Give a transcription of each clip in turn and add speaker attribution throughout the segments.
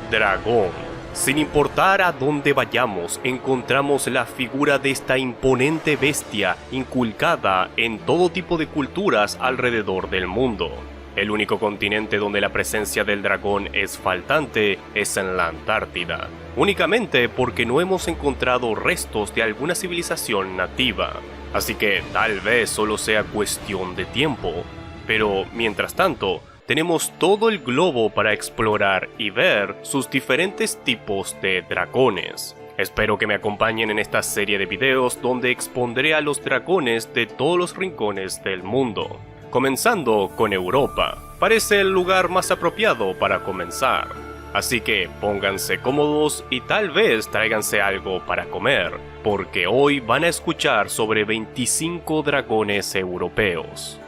Speaker 1: Dragón. Sin importar a dónde vayamos, encontramos la figura de esta imponente bestia inculcada en todo tipo de culturas alrededor del mundo. El único continente donde la presencia del dragón es faltante es en la Antártida, únicamente porque no hemos encontrado restos de alguna civilización nativa, así que tal vez solo sea cuestión de tiempo. Pero mientras tanto, tenemos todo el globo para explorar y ver sus diferentes tipos de dragones. Espero que me acompañen en esta serie de videos donde expondré a los dragones de todos los rincones del mundo. Comenzando con Europa, parece el lugar más apropiado para comenzar. Así que pónganse cómodos y tal vez tráiganse algo para comer, porque hoy van a escuchar sobre 25 dragones europeos.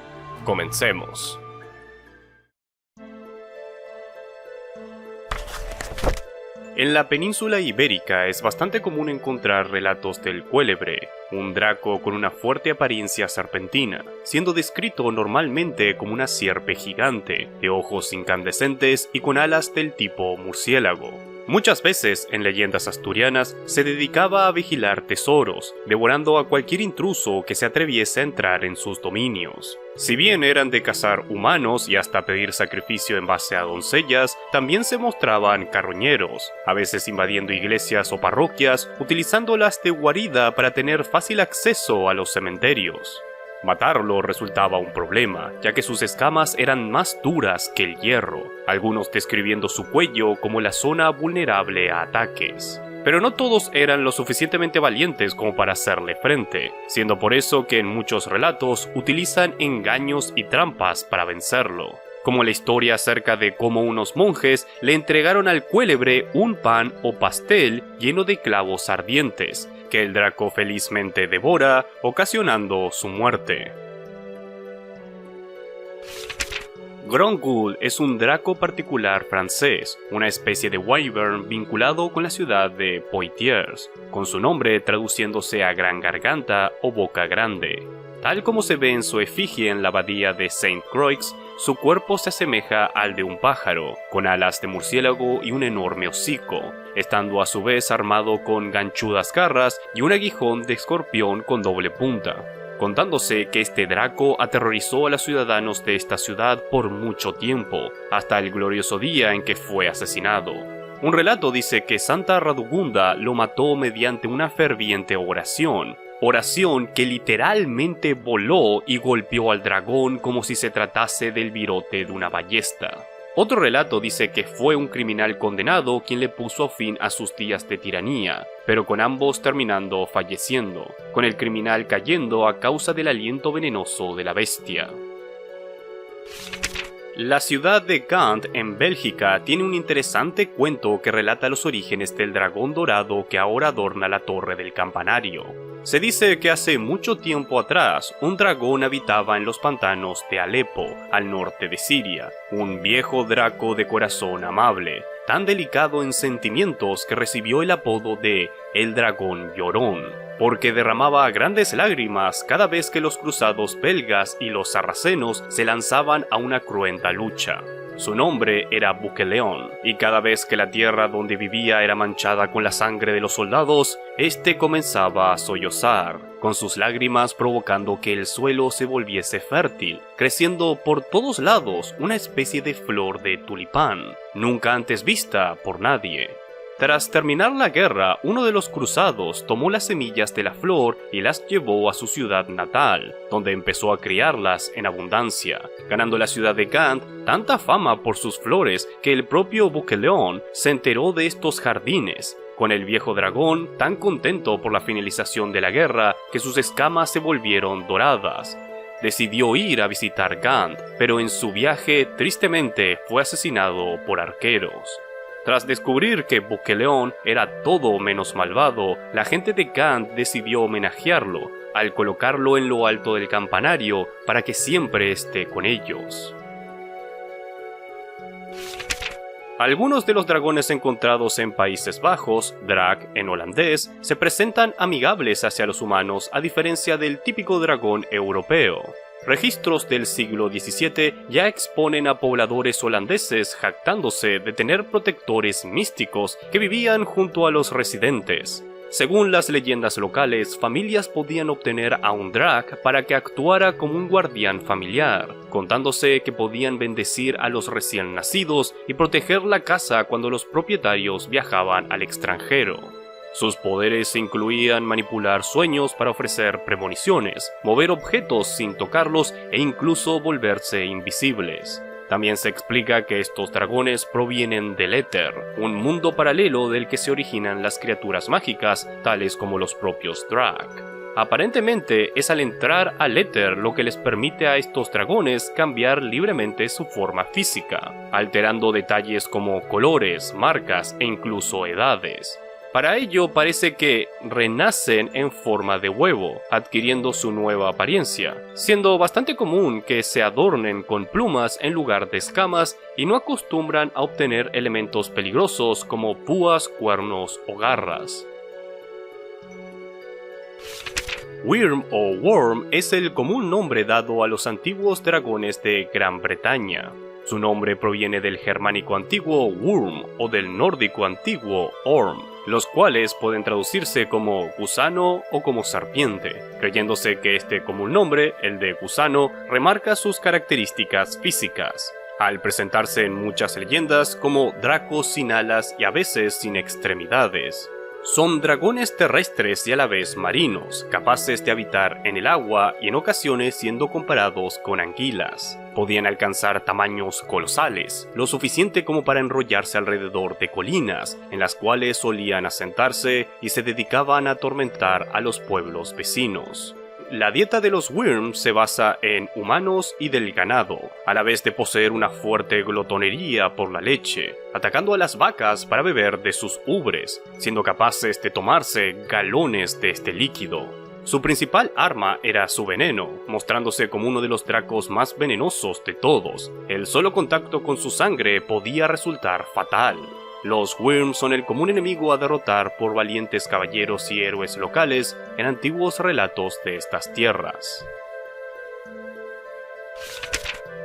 Speaker 1: Comencemos. En la península ibérica es bastante común encontrar relatos del cuélebre, un draco con una fuerte apariencia serpentina, siendo descrito normalmente como una sierpe gigante, de ojos incandescentes y con alas del tipo murciélago. Muchas veces, en leyendas asturianas, se dedicaba a vigilar tesoros, devorando a cualquier intruso que se atreviese a entrar en sus dominios. Si bien eran de cazar humanos y hasta pedir sacrificio en base a doncellas, también se mostraban carroñeros, a veces invadiendo iglesias o parroquias, utilizándolas de guarida para tener fácil acceso a los cementerios. Matarlo resultaba un problema, ya que sus escamas eran más duras que el hierro, algunos describiendo su cuello como la zona vulnerable a ataques. Pero no todos eran lo suficientemente valientes como para hacerle frente, siendo por eso que en muchos relatos utilizan engaños y trampas para vencerlo, como la historia acerca de cómo unos monjes le entregaron al cuélebre un pan o pastel lleno de clavos ardientes, que el draco felizmente devora, ocasionando su muerte. Grongul es un draco particular francés, una especie de wyvern vinculado con la ciudad de Poitiers, con su nombre traduciéndose a gran garganta o boca grande. Tal como se ve en su efigie en la abadía de Saint-Croix, su cuerpo se asemeja al de un pájaro, con alas de murciélago y un enorme hocico, estando a su vez armado con ganchudas garras y un aguijón de escorpión con doble punta, contándose que este draco aterrorizó a los ciudadanos de esta ciudad por mucho tiempo, hasta el glorioso día en que fue asesinado. Un relato dice que Santa Radugunda lo mató mediante una ferviente oración que literalmente voló y golpeó al dragón como si se tratase del virote de una ballesta. Otro relato dice que fue un criminal condenado quien le puso fin a sus días de tiranía, pero con ambos terminando falleciendo, con el criminal cayendo a causa del aliento venenoso de la bestia. La ciudad de Gand, en Bélgica, tiene un interesante cuento que relata los orígenes del dragón dorado que ahora adorna la torre del campanario. Se dice que hace mucho tiempo atrás, un dragón habitaba en los pantanos de Alepo, al norte de Siria, un viejo draco de corazón amable, tan delicado en sentimientos que recibió el apodo de El Dragón Llorón, porque derramaba grandes lágrimas cada vez que los cruzados belgas y los sarracenos se lanzaban a una cruenta lucha. Su nombre era Buqueleón, y cada vez que la tierra donde vivía era manchada con la sangre de los soldados, este comenzaba a sollozar, con sus lágrimas provocando que el suelo se volviese fértil, creciendo por todos lados una especie de flor de tulipán, nunca antes vista por nadie. Tras terminar la guerra, uno de los cruzados tomó las semillas de la flor y las llevó a su ciudad natal, donde empezó a criarlas en abundancia, ganando la ciudad de Gand tanta fama por sus flores que el propio Buqueleón se enteró de estos jardines, con el viejo dragón tan contento por la finalización de la guerra que sus escamas se volvieron doradas. Decidió ir a visitar Gand, pero en su viaje tristemente fue asesinado por arqueros. Tras descubrir que Buqueleón era todo menos malvado, la gente de Gand decidió homenajearlo, al colocarlo en lo alto del campanario para que siempre esté con ellos. Algunos de los dragones encontrados en Países Bajos, Draak en holandés, se presentan amigables hacia los humanos a diferencia del típico dragón europeo. Registros del siglo XVII ya exponen a pobladores holandeses jactándose de tener protectores místicos que vivían junto a los residentes. Según las leyendas locales, familias podían obtener a un drag para que actuara como un guardián familiar, contándose que podían bendecir a los recién nacidos y proteger la casa cuando los propietarios viajaban al extranjero. Sus poderes incluían manipular sueños para ofrecer premoniciones, mover objetos sin tocarlos e incluso volverse invisibles. También se explica que estos dragones provienen del éter, un mundo paralelo del que se originan las criaturas mágicas, tales como los propios drag. Aparentemente es al entrar al éter lo que les permite a estos dragones cambiar libremente su forma física, alterando detalles como colores, marcas e incluso edades. Para ello parece que renacen en forma de huevo, adquiriendo su nueva apariencia, siendo bastante común que se adornen con plumas en lugar de escamas y no acostumbran a obtener elementos peligrosos como púas, cuernos o garras. Wyrm o Worm es el común nombre dado a los antiguos dragones de Gran Bretaña. Su nombre proviene del germánico antiguo Wurm o del nórdico antiguo Orm, los cuales pueden traducirse como gusano o como serpiente, creyéndose que este común nombre, el de gusano, remarca sus características físicas, al presentarse en muchas leyendas como dracos sin alas y a veces sin extremidades. Son dragones terrestres y a la vez marinos, capaces de habitar en el agua y en ocasiones siendo comparados con anguilas. Podían alcanzar tamaños colosales, lo suficiente como para enrollarse alrededor de colinas, en las cuales solían asentarse y se dedicaban a atormentar a los pueblos vecinos. La dieta de los Wyrm se basa en humanos y del ganado, a la vez de poseer una fuerte glotonería por la leche, atacando a las vacas para beber de sus ubres, siendo capaces de tomarse galones de este líquido. Su principal arma era su veneno, mostrándose como uno de los dracos más venenosos de todos. El solo contacto con su sangre podía resultar fatal. Los Wyrm son el común enemigo a derrotar por valientes caballeros y héroes locales en antiguos relatos de estas tierras.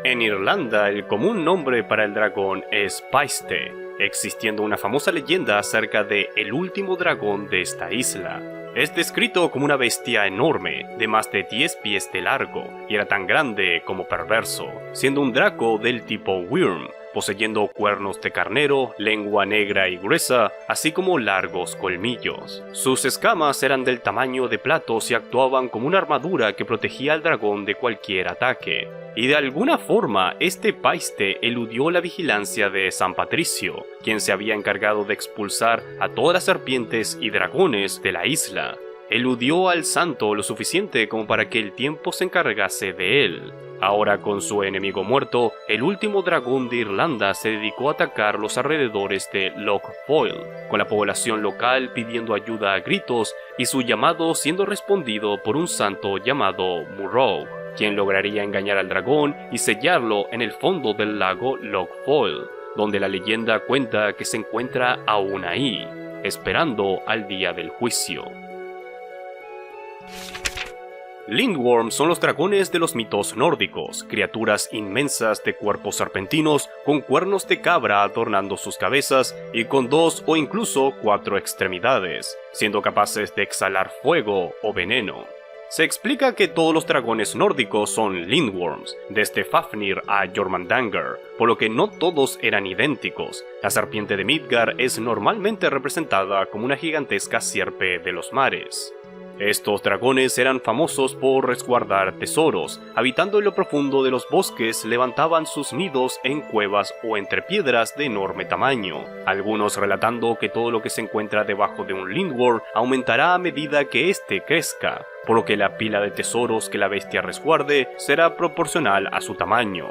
Speaker 1: En Irlanda, el común nombre para el dragón es Paiste, existiendo una famosa leyenda acerca de el último dragón de esta isla. Es descrito como una bestia enorme, de más de 10 pies de largo, y era tan grande como perverso, siendo un draco del tipo Wyrm, poseyendo cuernos de carnero, lengua negra y gruesa, así como largos colmillos. Sus escamas eran del tamaño de platos y actuaban como una armadura que protegía al dragón de cualquier ataque. Y de alguna forma, este Paiste eludió la vigilancia de San Patricio, quien se había encargado de expulsar a todas las serpientes y dragones de la isla. Eludió al santo lo suficiente como para que el tiempo se encargase de él. Ahora, con su enemigo muerto, el último dragón de Irlanda se dedicó a atacar los alrededores de Loch Foyle, con la población local pidiendo ayuda a gritos y su llamado siendo respondido por un santo llamado Murrough, quien lograría engañar al dragón y sellarlo en el fondo del lago Loch Foyle, donde la leyenda cuenta que se encuentra aún ahí, esperando al día del juicio. Lindworm son los dragones de los mitos nórdicos, criaturas inmensas de cuerpos serpentinos con cuernos de cabra adornando sus cabezas y con 2 o incluso 4 extremidades, siendo capaces de exhalar fuego o veneno. Se explica que todos los dragones nórdicos son Lindworms, desde Fafnir a Jormungandr, por lo que no todos eran idénticos. La serpiente de Midgard es normalmente representada como una gigantesca sierpe de los mares. Estos dragones eran famosos por resguardar tesoros, habitando en lo profundo de los bosques levantaban sus nidos en cuevas o entre piedras de enorme tamaño, algunos relatando que todo lo que se encuentra debajo de un Lindworm aumentará a medida que éste crezca, por lo que la pila de tesoros que la bestia resguarde será proporcional a su tamaño.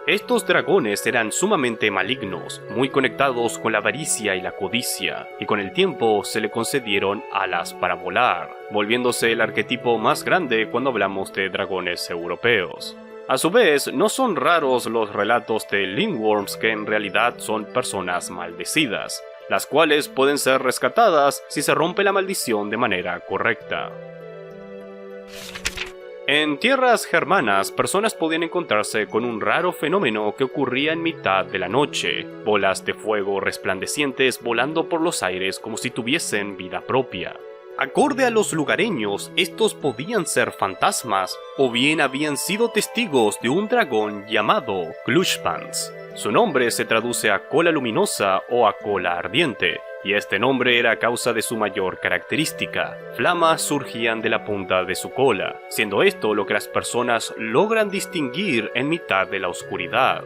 Speaker 1: Estos dragones eran sumamente malignos, muy conectados con la avaricia y la codicia, y con el tiempo se le concedieron alas para volar, volviéndose el arquetipo más grande cuando hablamos de dragones europeos. A su vez, no son raros los relatos de Lindworms que en realidad son personas maldecidas, las cuales pueden ser rescatadas si se rompe la maldición de manera correcta. En tierras germanas, personas podían encontrarse con un raro fenómeno que ocurría en mitad de la noche: bolas de fuego resplandecientes volando por los aires como si tuviesen vida propia. Acorde a los lugareños, estos podían ser fantasmas, o bien habían sido testigos de un dragón llamado Glühspans. Su nombre se traduce a cola luminosa o a cola ardiente, y este nombre era a causa de su mayor característica: flamas surgían de la punta de su cola, siendo esto lo que las personas logran distinguir en mitad de la oscuridad.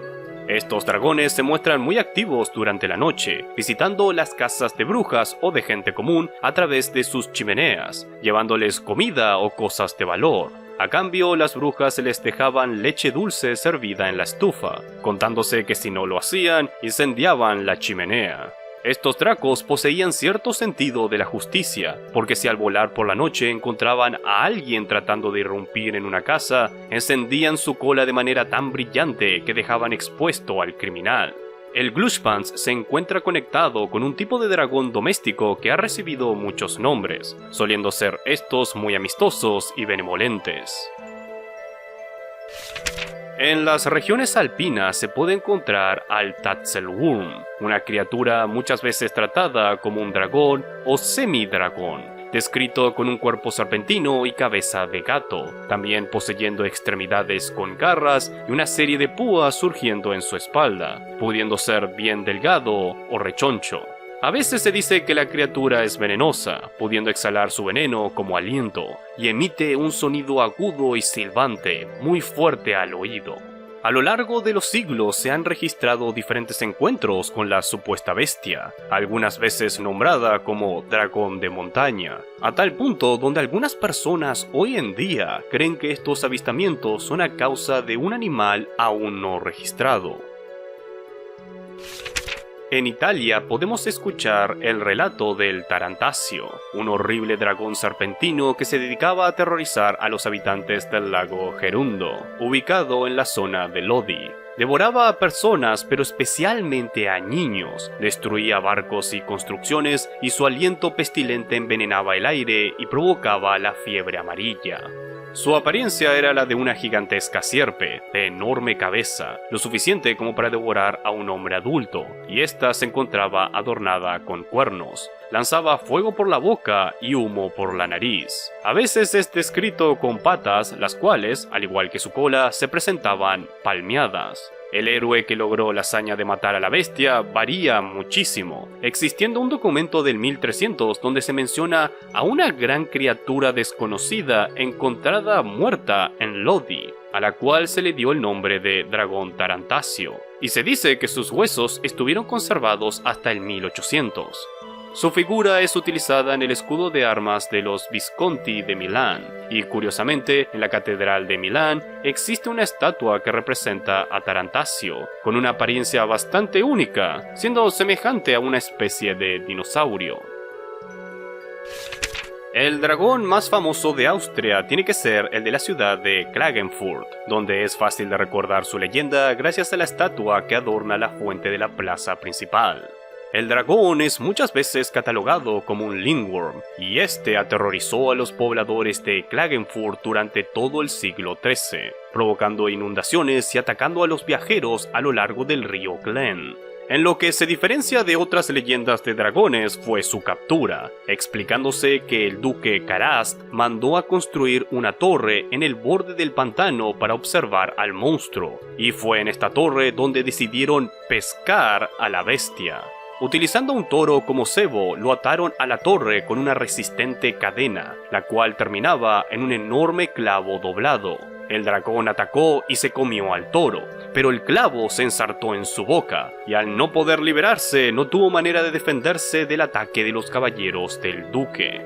Speaker 1: Estos dragones se muestran muy activos durante la noche, visitando las casas de brujas o de gente común a través de sus chimeneas, llevándoles comida o cosas de valor. A cambio, las brujas se les dejaban leche dulce servida en la estufa, contándose que si no lo hacían, incendiaban la chimenea. Estos dracos poseían cierto sentido de la justicia, porque si al volar por la noche encontraban a alguien tratando de irrumpir en una casa, encendían su cola de manera tan brillante que dejaban expuesto al criminal. El Glühspans se encuentra conectado con un tipo de dragón doméstico que ha recibido muchos nombres, soliendo ser estos muy amistosos y benevolentes. En las regiones alpinas se puede encontrar al Tatzelwurm, una criatura muchas veces tratada como un dragón o semidragón, descrito con un cuerpo serpentino y cabeza de gato, también poseyendo extremidades con garras y una serie de púas surgiendo en su espalda, pudiendo ser bien delgado o rechoncho. A veces se dice que la criatura es venenosa, pudiendo exhalar su veneno como aliento, y emite un sonido agudo y silbante, muy fuerte al oído. A lo largo de los siglos se han registrado diferentes encuentros con la supuesta bestia, algunas veces nombrada como dragón de montaña, a tal punto donde algunas personas hoy en día creen que estos avistamientos son a causa de un animal aún no registrado. En Italia podemos escuchar el relato del Tarantasio, un horrible dragón serpentino que se dedicaba a aterrorizar a los habitantes del lago Gerundo, ubicado en la zona de Lodi. Devoraba a personas, pero especialmente a niños, destruía barcos y construcciones, y su aliento pestilente envenenaba el aire y provocaba la fiebre amarilla. Su apariencia era la de una gigantesca sierpe, de enorme cabeza, lo suficiente como para devorar a un hombre adulto, y ésta se encontraba adornada con cuernos. Lanzaba fuego por la boca y humo por la nariz. A veces es descrito con patas, las cuales, al igual que su cola, se presentaban palmeadas. El héroe que logró la hazaña de matar a la bestia varía muchísimo, existiendo un documento del 1300 donde se menciona a una gran criatura desconocida encontrada muerta en Lodi, a la cual se le dio el nombre de dragón Tarantasio, y se dice que sus huesos estuvieron conservados hasta el 1800. Su figura es utilizada en el escudo de armas de los Visconti de Milán, y curiosamente, en la Catedral de Milán existe una estatua que representa a Tarantasio, con una apariencia bastante única, siendo semejante a una especie de dinosaurio. El dragón más famoso de Austria tiene que ser el de la ciudad de Klagenfurt, donde es fácil de recordar su leyenda gracias a la estatua que adorna la fuente de la plaza principal. El dragón es muchas veces catalogado como un Lindworm, y este aterrorizó a los pobladores de Klagenfurt durante todo el siglo XIII, provocando inundaciones y atacando a los viajeros a lo largo del río Glen. En lo que se diferencia de otras leyendas de dragones fue su captura, explicándose que el duque Karast mandó a construir una torre en el borde del pantano para observar al monstruo, y fue en esta torre donde decidieron pescar a la bestia. Utilizando un toro como cebo, lo ataron a la torre con una resistente cadena, la cual terminaba en un enorme clavo doblado. El dragón atacó y se comió al toro, pero el clavo se ensartó en su boca, y al no poder liberarse, no tuvo manera de defenderse del ataque de los caballeros del duque.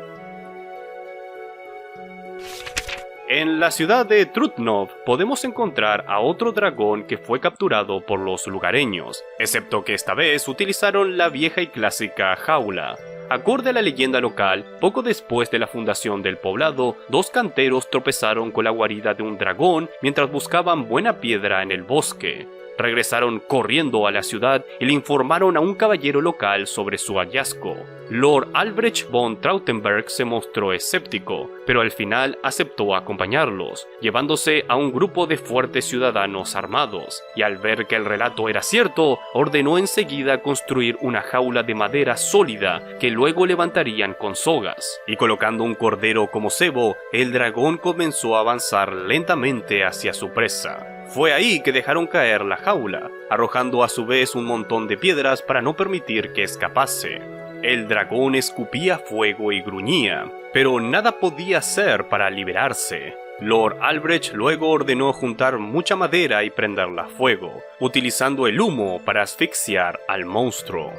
Speaker 1: En la ciudad de Trutnov podemos encontrar a otro dragón que fue capturado por los lugareños, excepto que esta vez utilizaron la vieja y clásica jaula. Acorde a la leyenda local, poco después de la fundación del poblado, dos canteros tropezaron con la guarida de un dragón mientras buscaban buena piedra en el bosque. regresaron corriendo a la ciudad y le informaron a un caballero local sobre su hallazgo. Lord Albrecht von Trautenberg se mostró escéptico, pero al final aceptó acompañarlos, llevándose a un grupo de fuertes ciudadanos armados, y al ver que el relato era cierto, ordenó enseguida construir una jaula de madera sólida que luego levantarían con sogas, y colocando un cordero como cebo, el dragón comenzó a avanzar lentamente hacia su presa. Fue ahí que dejaron caer la jaula, arrojando a su vez un montón de piedras para no permitir que escapase. El dragón escupía fuego y gruñía, pero nada podía hacer para liberarse. Lord Albrecht luego ordenó juntar mucha madera y prenderla a fuego, utilizando el humo para asfixiar al monstruo.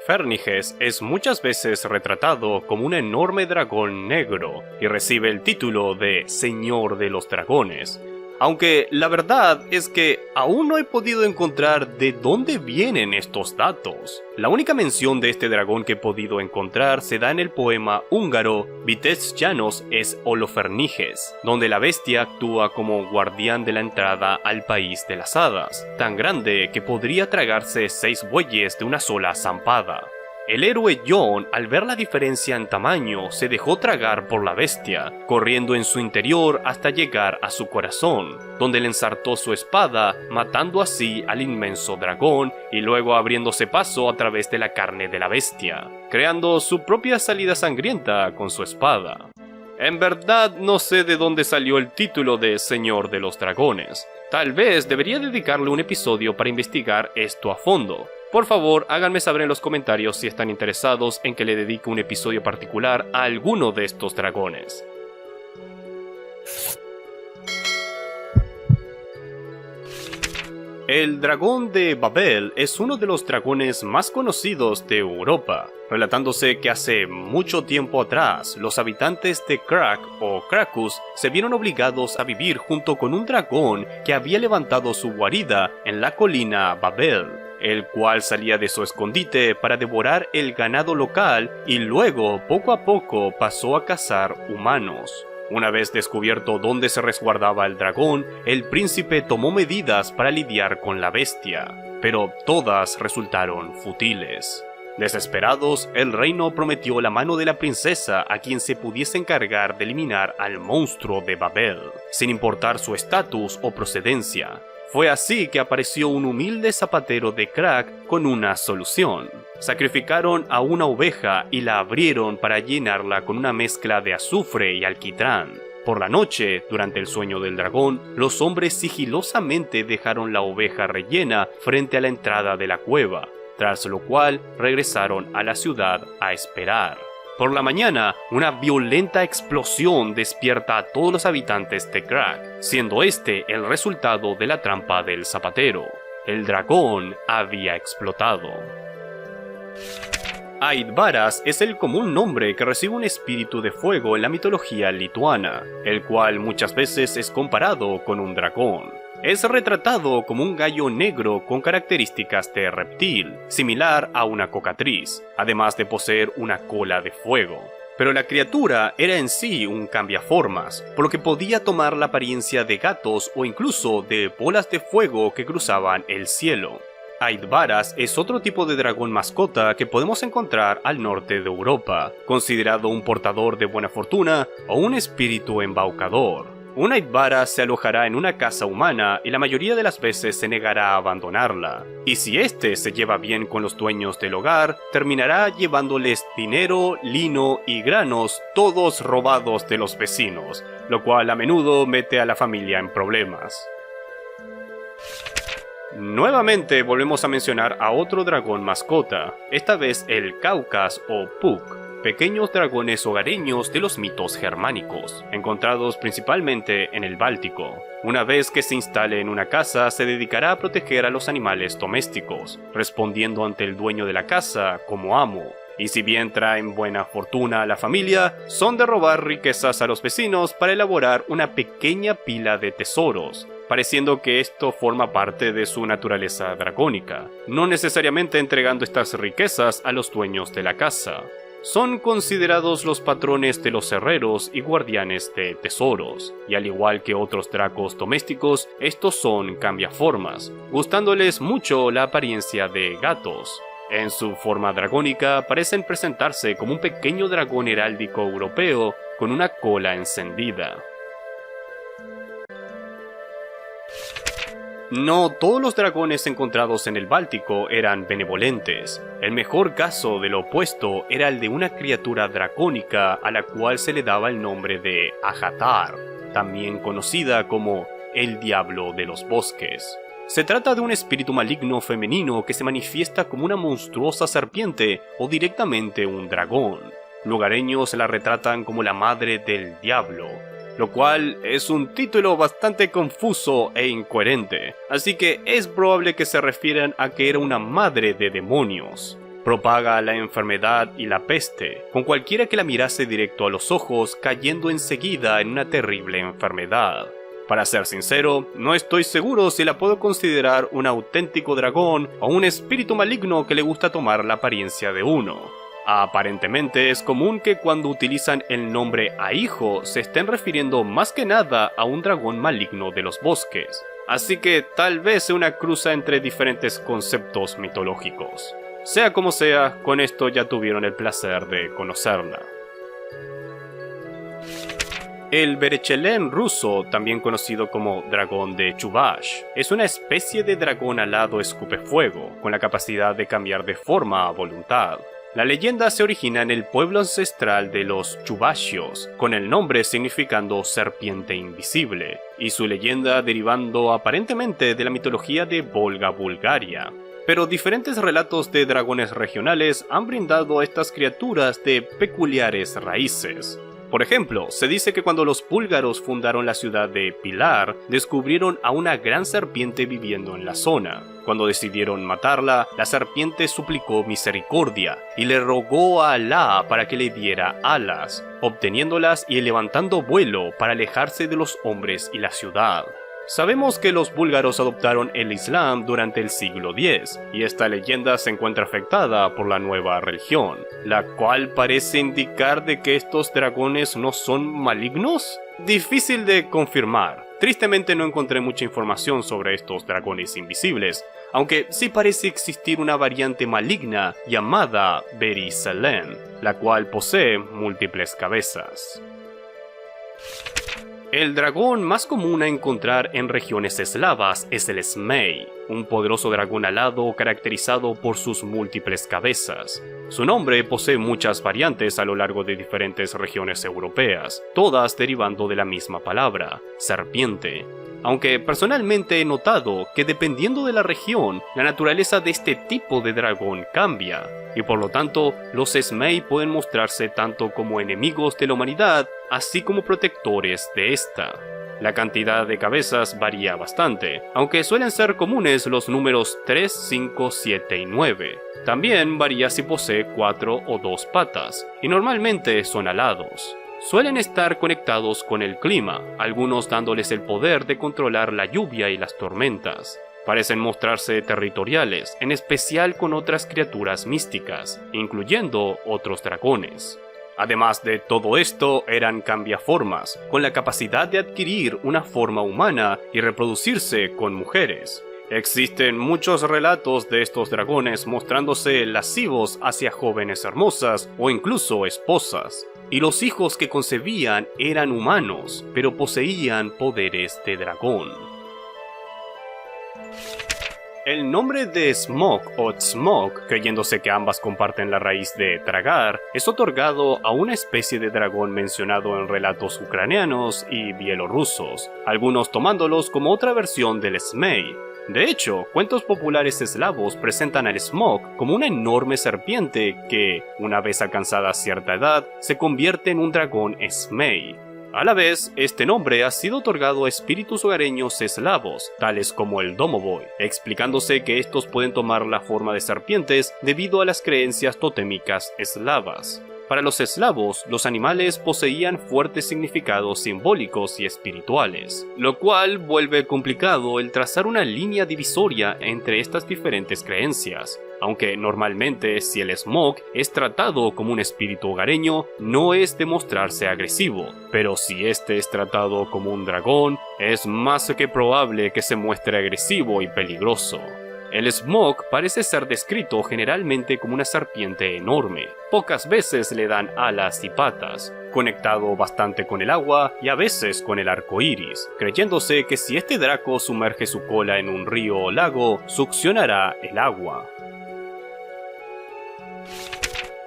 Speaker 1: Ferniges es muchas veces retratado como un enorme dragón negro y recibe el título de Señor de los Dragones, aunque la verdad es que aún no he podido encontrar de dónde vienen estos datos. La única mención de este dragón que he podido encontrar se da en el poema húngaro Vitéz János es Holoferniges, donde la bestia actúa como guardián de la entrada al país de las hadas, tan grande que podría tragarse 6 bueyes de una sola zampada. El héroe Jon, al ver la diferencia en tamaño, se dejó tragar por la bestia, corriendo en su interior hasta llegar a su corazón, donde le ensartó su espada, matando así al inmenso dragón y luego abriéndose paso a través de la carne de la bestia, creando su propia salida sangrienta con su espada. En verdad no sé de dónde salió el título de Señor de los Dragones. Tal vez debería dedicarle un episodio para investigar esto a fondo. Por favor, háganme saber en los comentarios si están interesados en que le dedique un episodio particular a alguno de estos dragones. El dragón de Babel es uno de los dragones más conocidos de Europa, relatándose que hace mucho tiempo atrás los habitantes de Krak o Krakus se vieron obligados a vivir junto con un dragón que había levantado su guarida en la colina Babel, el cual salía de su escondite para devorar el ganado local y luego poco a poco pasó a cazar humanos. Una vez descubierto dónde se resguardaba el dragón, el príncipe tomó medidas para lidiar con la bestia, pero todas resultaron fútiles. Desesperados, el reino prometió la mano de la princesa a quien se pudiese encargar de eliminar al monstruo de Babel, sin importar su estatus o procedencia. Fue así que apareció un humilde zapatero de Krak con una solución. Sacrificaron a una oveja y la abrieron para llenarla con una mezcla de azufre y alquitrán. Por la noche, durante el sueño del dragón, los hombres sigilosamente dejaron la oveja rellena frente a la entrada de la cueva, tras lo cual regresaron a la ciudad a esperar. Por la mañana, una violenta explosión despierta a todos los habitantes de Krak, siendo este el resultado de la trampa del zapatero. El dragón había explotado. Aidvaras es el común nombre que recibe un espíritu de fuego en la mitología lituana, el cual muchas veces es comparado con un dragón. Es retratado como un gallo negro con características de reptil, similar a una cocatriz, además de poseer una cola de fuego. Pero la criatura era en sí un cambiaformas, por lo que podía tomar la apariencia de gatos o incluso de bolas de fuego que cruzaban el cielo. Aidvaras es otro tipo de dragón mascota que podemos encontrar al norte de Europa, considerado un portador de buena fortuna o un espíritu embaucador. Un Aidvaras se alojará en una casa humana y la mayoría de las veces se negará a abandonarla. Y si éste se lleva bien con los dueños del hogar, terminará llevándoles dinero, lino y granos, todos robados de los vecinos, lo cual a menudo mete a la familia en problemas. Nuevamente volvemos a mencionar a otro dragón mascota, esta vez el Kaukas o Puck, pequeños dragones hogareños de los mitos germánicos, encontrados principalmente en el Báltico. Una vez que se instale en una casa, se dedicará a proteger a los animales domésticos, respondiendo ante el dueño de la casa como amo. Y si bien traen buena fortuna a la familia, son de robar riquezas a los vecinos para elaborar una pequeña pila de tesoros, pareciendo que esto forma parte de su naturaleza dracónica, no necesariamente entregando estas riquezas a los dueños de la casa. Son considerados los patrones de los herreros y guardianes de tesoros, y al igual que otros dracos domésticos, estos son cambiaformas, gustándoles mucho la apariencia de gatos. En su forma dragónica parecen presentarse como un pequeño dragón heráldico europeo con una cola encendida. No todos los dragones encontrados en el Báltico eran benevolentes. El mejor caso de lo opuesto era el de una criatura dracónica a la cual se le daba el nombre de Ajatar, también conocida como el Diablo de los Bosques. Se trata de un espíritu maligno femenino que se manifiesta como una monstruosa serpiente o directamente un dragón. Lugareños la retratan como la madre del diablo, lo cual es un título bastante confuso e incoherente, así que es probable que se refieran a que era una madre de demonios. Propaga la enfermedad y la peste, con cualquiera que la mirase directo a los ojos, cayendo enseguida en una terrible enfermedad. Para ser sincero, no estoy seguro si la puedo considerar un auténtico dragón o un espíritu maligno que le gusta tomar la apariencia de uno. Aparentemente es común que cuando utilizan el nombre Ahijo se estén refiriendo más que nada a un dragón maligno de los bosques, así que tal vez sea una cruza entre diferentes conceptos mitológicos. Sea como sea, con esto ya tuvieron el placer de conocerla. El Berechelem ruso, también conocido como dragón de Chuvash, es una especie de dragón alado escupefuego, con la capacidad de cambiar de forma a voluntad. La leyenda se origina en el pueblo ancestral de los Chuvashios, con el nombre significando serpiente invisible, y su leyenda derivando aparentemente de la mitología de Volga Bulgaria. Pero diferentes relatos de dragones regionales han brindado a estas criaturas de peculiares raíces. Por ejemplo, se dice que cuando los búlgaros fundaron la ciudad de Pilar, descubrieron a una gran serpiente viviendo en la zona. Cuando decidieron matarla, la serpiente suplicó misericordia y le rogó a Alá para que le diera alas, obteniéndolas y levantando vuelo para alejarse de los hombres y la ciudad. Sabemos que los búlgaros adoptaron el Islam durante el siglo X, y esta leyenda se encuentra afectada por la nueva religión, la cual parece indicar de que estos dragones no son malignos. Difícil de confirmar. Tristemente no encontré mucha información sobre estos dragones invisibles, aunque sí parece existir una variante maligna llamada Beriselen, la cual posee múltiples cabezas. El dragón más común a encontrar en regiones eslavas es el Zmej, un poderoso dragón alado caracterizado por sus múltiples cabezas. Su nombre posee muchas variantes a lo largo de diferentes regiones europeas, todas derivando de la misma palabra, serpiente. Aunque personalmente he notado que dependiendo de la región, la naturaleza de este tipo de dragón cambia, y por lo tanto, los Zmej pueden mostrarse tanto como enemigos de la humanidad, así como protectores de esta. La cantidad de cabezas varía bastante, aunque suelen ser comunes los números 3, 5, 7 y 9. También varía si posee 4 o 2 patas, y normalmente son alados. Suelen estar conectados con el clima, algunos dándoles el poder de controlar la lluvia y las tormentas. Parecen mostrarse territoriales, en especial con otras criaturas místicas, incluyendo otros dragones. Además de todo esto, eran cambiaformas, con la capacidad de adquirir una forma humana y reproducirse con mujeres. Existen muchos relatos de estos dragones mostrándose lascivos hacia jóvenes hermosas o incluso esposas. Y los hijos que concebían eran humanos, pero poseían poderes de dragón. El nombre de Smok o Tzmok, creyéndose que ambas comparten la raíz de tragar, es otorgado a una especie de dragón mencionado en relatos ucranianos y bielorrusos, algunos tomándolos como otra versión del Zmej. De hecho, cuentos populares eslavos presentan al Smok como una enorme serpiente que, una vez alcanzada cierta edad, se convierte en un dragón Zmej. A la vez, este nombre ha sido otorgado a espíritus hogareños eslavos, tales como el Domovoy, explicándose que estos pueden tomar la forma de serpientes debido a las creencias totémicas eslavas. Para los eslavos, los animales poseían fuertes significados simbólicos y espirituales, lo cual vuelve complicado el trazar una línea divisoria entre estas diferentes creencias. Aunque normalmente si el Smoke es tratado como un espíritu hogareño, no es de mostrarse agresivo, pero si este es tratado como un dragón, es más que probable que se muestre agresivo y peligroso. El Smoke parece ser descrito generalmente como una serpiente enorme. Pocas veces le dan alas y patas, conectado bastante con el agua y a veces con el arco iris, creyéndose que si este draco sumerge su cola en un río o lago, succionará el agua.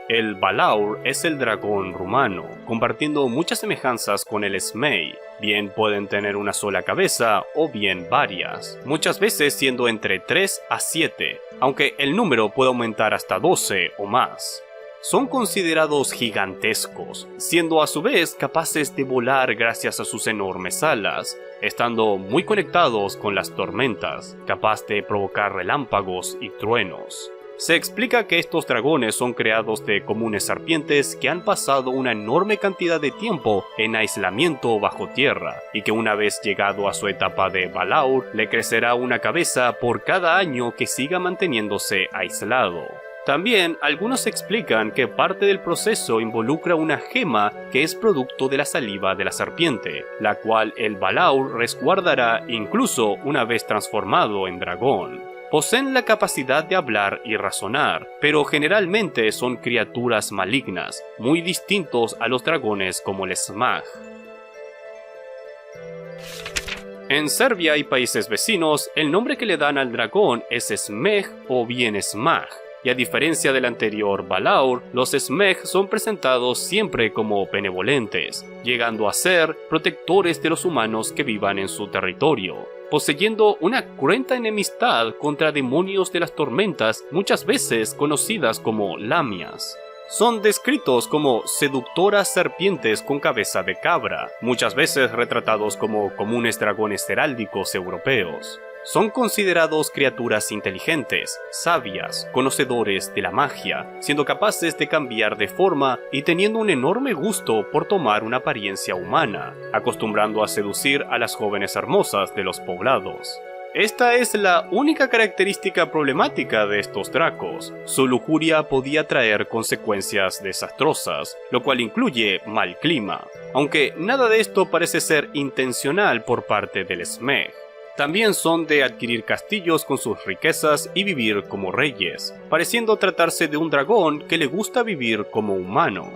Speaker 1: El Balaur es el dragón rumano, compartiendo muchas semejanzas con el Zmei. Bien pueden tener una sola cabeza o bien varias, muchas veces siendo entre 3 a 7, aunque el número puede aumentar hasta 12 o más. Son considerados gigantescos, siendo a su vez capaces de volar gracias a sus enormes alas, estando muy conectados con las tormentas, capaz de provocar relámpagos y truenos. Se explica que estos dragones son creados de comunes serpientes que han pasado una enorme cantidad de tiempo en aislamiento bajo tierra, y que una vez llegado a su etapa de Balaur, le crecerá una cabeza por cada año que siga manteniéndose aislado. También, algunos explican que parte del proceso involucra una gema que es producto de la saliva de la serpiente, la cual el Balaur resguardará incluso una vez transformado en dragón. Poseen la capacidad de hablar y razonar, pero generalmente son criaturas malignas, muy distintos a los dragones como el Smag. En Serbia y países vecinos, el nombre que le dan al dragón es Smeg o bien Smag, y a diferencia del anterior Balaur, los Smeg son presentados siempre como benevolentes, llegando a ser protectores de los humanos que vivan en su territorio, poseyendo una cruenta enemistad contra demonios de las tormentas, muchas veces conocidas como lamias. Son descritos como seductoras serpientes con cabeza de cabra, muchas veces retratados como comunes dragones heráldicos europeos. Son considerados criaturas inteligentes, sabias, conocedores de la magia, siendo capaces de cambiar de forma y teniendo un enorme gusto por tomar una apariencia humana, acostumbrando a seducir a las jóvenes hermosas de los poblados. Esta es la única característica problemática de estos dracos. Su lujuria podía traer consecuencias desastrosas, lo cual incluye mal clima, aunque nada de esto parece ser intencional por parte del Smeg. También son de adquirir castillos con sus riquezas y vivir como reyes, pareciendo tratarse de un dragón que le gusta vivir como humano.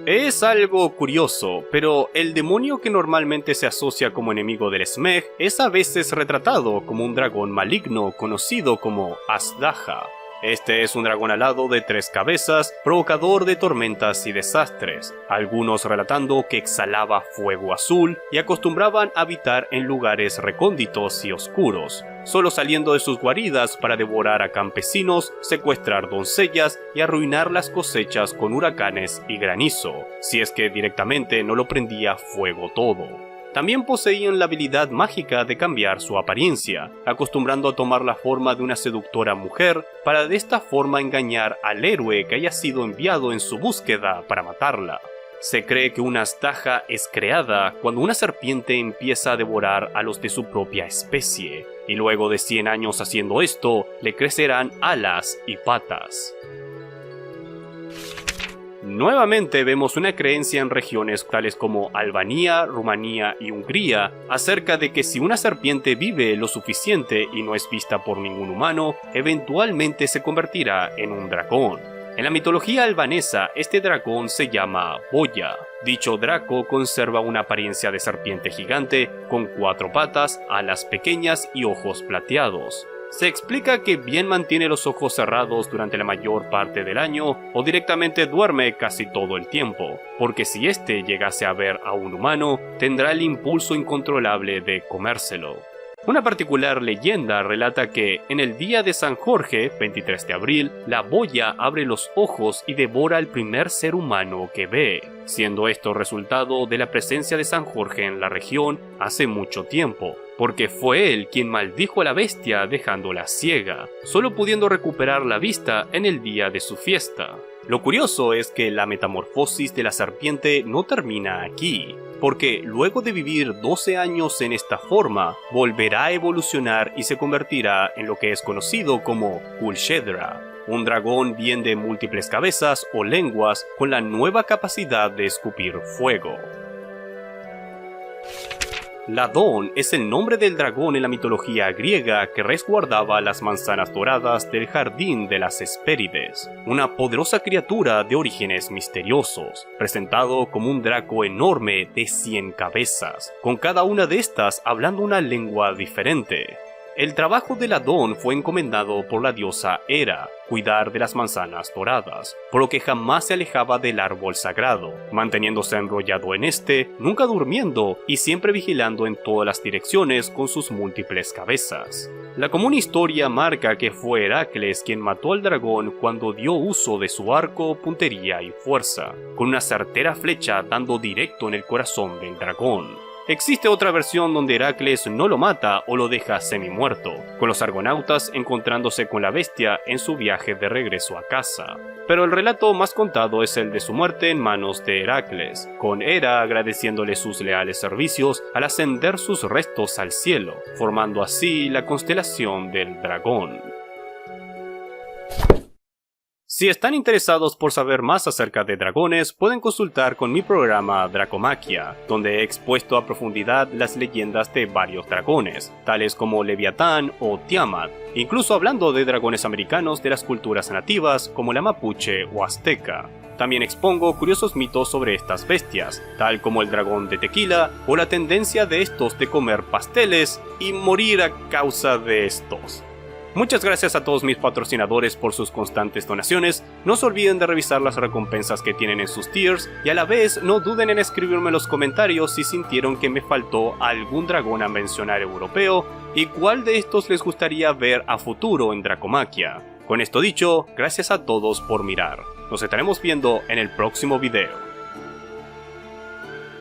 Speaker 1: Es algo curioso, pero el demonio que normalmente se asocia como enemigo del Smeg es a veces retratado como un dragón maligno conocido como Azdaja. Este es un dragón alado de 3 cabezas, provocador de tormentas y desastres, algunos relatando que exhalaba fuego azul y acostumbraban a habitar en lugares recónditos y oscuros, solo saliendo de sus guaridas para devorar a campesinos, secuestrar doncellas y arruinar las cosechas con huracanes y granizo, si es que directamente no lo prendía fuego todo. También poseían la habilidad mágica de cambiar su apariencia, acostumbrando a tomar la forma de una seductora mujer para de esta forma engañar al héroe que haya sido enviado en su búsqueda para matarla. Se cree que una Azdaja es creada cuando una serpiente empieza a devorar a los de su propia especie, y luego de 100 años haciendo esto, le crecerán alas y patas. Nuevamente vemos una creencia en regiones tales como Albania, Rumanía y Hungría acerca de que si una serpiente vive lo suficiente y no es vista por ningún humano, eventualmente se convertirá en un dragón. En la mitología albanesa, este dragón se llama Boya. Dicho draco conserva una apariencia de serpiente gigante con 4 patas, alas pequeñas y ojos plateados. Se explica que bien mantiene los ojos cerrados durante la mayor parte del año o directamente duerme casi todo el tiempo, porque si éste llegase a ver a un humano, tendrá el impulso incontrolable de comérselo. Una particular leyenda relata que, en el día de San Jorge, 23 de abril, la boya abre los ojos y devora al primer ser humano que ve, siendo esto resultado de la presencia de San Jorge en la región hace mucho tiempo, porque fue él quien maldijo a la bestia dejándola ciega, solo pudiendo recuperar la vista en el día de su fiesta. Lo curioso es que la metamorfosis de la serpiente no termina aquí, porque luego de vivir 12 años en esta forma, volverá a evolucionar y se convertirá en lo que es conocido como Kulshedra, un dragón bien de múltiples cabezas o lenguas con la nueva capacidad de escupir fuego. Ladón es el nombre del dragón en la mitología griega que resguardaba las manzanas doradas del jardín de las Hespérides, una poderosa criatura de orígenes misteriosos, presentado como un draco enorme de 100 cabezas, con cada una de estas hablando una lengua diferente. El trabajo de Ladón fue encomendado por la diosa Hera, cuidar de las manzanas doradas, por lo que jamás se alejaba del árbol sagrado, manteniéndose enrollado en este, nunca durmiendo y siempre vigilando en todas las direcciones con sus múltiples cabezas. La común historia marca que fue Heracles quien mató al dragón cuando dio uso de su arco, puntería y fuerza, con una certera flecha dando directo en el corazón del dragón. Existe otra versión donde Heracles no lo mata o lo deja semi-muerto, con los argonautas encontrándose con la bestia en su viaje de regreso a casa. Pero el relato más contado es el de su muerte en manos de Heracles, con Hera agradeciéndole sus leales servicios al ascender sus restos al cielo, formando así la constelación del dragón. Si están interesados por saber más acerca de dragones, pueden consultar con mi programa Dracomaquia, donde he expuesto a profundidad las leyendas de varios dragones, tales como Leviatán o Tiamat, incluso hablando de dragones americanos de las culturas nativas como la mapuche o azteca. También expongo curiosos mitos sobre estas bestias, tal como el dragón de tequila o la tendencia de estos de comer pasteles y morir a causa de estos. Muchas gracias a todos mis patrocinadores por sus constantes donaciones. No se olviden de revisar las recompensas que tienen en sus tiers y a la vez no duden en escribirme en los comentarios si sintieron que me faltó algún dragón a mencionar europeo y cuál de estos les gustaría ver a futuro en Dracomaquia. Con esto dicho, gracias a todos por mirar. Nos estaremos viendo en el próximo video.